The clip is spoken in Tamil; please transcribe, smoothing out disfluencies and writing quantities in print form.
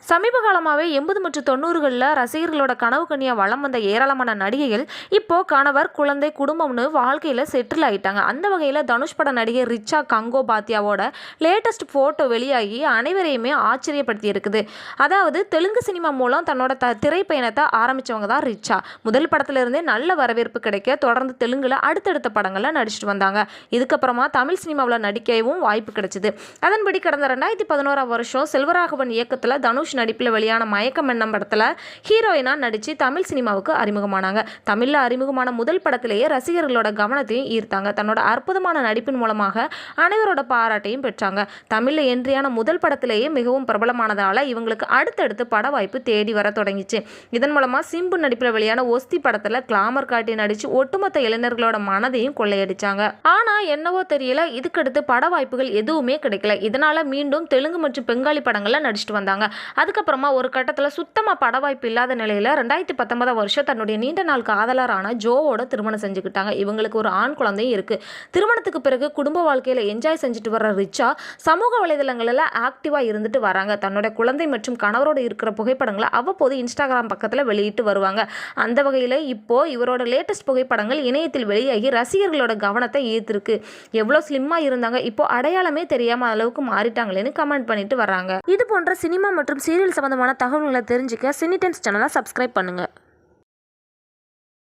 சமீப காலமாகவே 80 மற்றும் 90களில் ரசிகர்களோட கனவு கன்னியாக வலம் வந்த ஏராளமான நடிகைகள் இப்போ கணவர், குழந்தை, குடும்பம்னு வாழ்க்கையில் செட்டில் ஆகிட்டாங்க. அந்த வகையில் தனுஷ் பட நடிகை ரிச்சா கங்கோபாத்யாவோட லேட்டஸ்ட் ஃபோட்டோ வெளியாகி அனைவரையுமே ஆச்சரியப்படுத்தி இருக்குது. அதாவது தெலுங்கு சினிமா மூலம் தன்னோட திரைப்பயணத்தை ஆரம்பித்தவங்க தான் ரிச்சா. முதல் படத்திலிருந்தே நல்ல வரவேற்பு கிடைக்க தொடர்ந்து தெலுங்குல அடுத்தடுத்த படங்களில் நடிச்சிட்டு வந்தாங்க. இதுக்கப்புறமா தமிழ் சினிமாவில் நடிக்கவும் வாய்ப்பு கிடைச்சிது. அதன்படி கடந்த 2011 வருஷம் செல்வராகவன் இயக்கத்தில் தனுஷ் நடிப்பில் வெளியான மயக்கம் என்னும் படத்தில் ஹீரோயினாக நடித்து தமிழ் சினிமாவுக்கு அறிமுகமானாங்க. தமிழில் அறிமுகமான முதல் படத்திலேயே ரசிகர்களோட கவனத்தையும் ஈர்த்தாங்க. தன்னோட அற்புதமான நடிப்பின் மூலமாக அனைவரோட பாராட்டையும் பெற்றாங்க. தமிழில் என்ட்ரியான முதல் படத்திலேயே மிகவும் பிரபலமானதால் இவங்களுக்கு அடுத்தடுத்து பட வாய்ப்பு தேடி வர தொடங்கிச்சு. இதன் மூலமாக சிம்பு நடிப்பில் வெளியான ஒஸ்தி படத்தில் கிளாமர் காட்டி நடித்து ஒட்டுமொத்த இளைஞர்களோட மனதையும் கொள்ளையடிச்சாங்க. ஆனால் என்னவோ தெரியல, இதுக்கடுத்து பட வாய்ப்புகள் எதுவுமே கிடைக்கல. இதனால் மீண்டும் தெலுங்கு மற்றும் பெங்காலி படங்களில் நடிச்சிட்டு வந்தாங்க. அதுக்கப்புறமா ஒரு கட்டத்தில் சுத்தமாக பட வாய்ப்பு இல்லாத நிலையில் 2019 வருஷம் தன்னுடைய நீண்ட நாள் காதலரான ஜோவோட திருமணம் செஞ்சுக்கிட்டாங்க. இவங்களுக்கு ஒரு ஆண் குழந்தையும் இருக்கு. திருமணத்துக்கு பிறகு குடும்ப வாழ்க்கையில் என்ஜாய் செஞ்சுட்டு வர்ற ரிச்சா சமூக வலைதளங்களில் ஆக்டிவாக இருந்துட்டு வராங்க. தன்னோட குழந்தை மற்றும் கணவரோடு இருக்கிற புகைப்படங்களை அவ்வப்போது இன்ஸ்டாகிராம் பக்கத்தில் வெளியிட்டு வருவாங்க. அந்த வகையில் இப்போ இவரோட லேட்டஸ்ட் புகைப்படங்கள் இணையத்தில் வெளியாகி ரசிகர்களோட கவனத்தை ஈர்த்திருக்கு. எவ்வளோ ஸ்லிம்மாக இருந்தாங்க, இப்போ அடையாளமே தெரியாம அளவுக்கு மாறிட்டாங்களேன்னு கமெண்ட் பண்ணிட்டு வராங்க. இது போன்ற சினிமா மற்றும் சீரியல் சம்பந்தமான தகவல்களை தெரிஞ்சுக்க சினி டைம்ஸ் சேனலை சப்ஸ்கிரைப் பண்ணுங்க.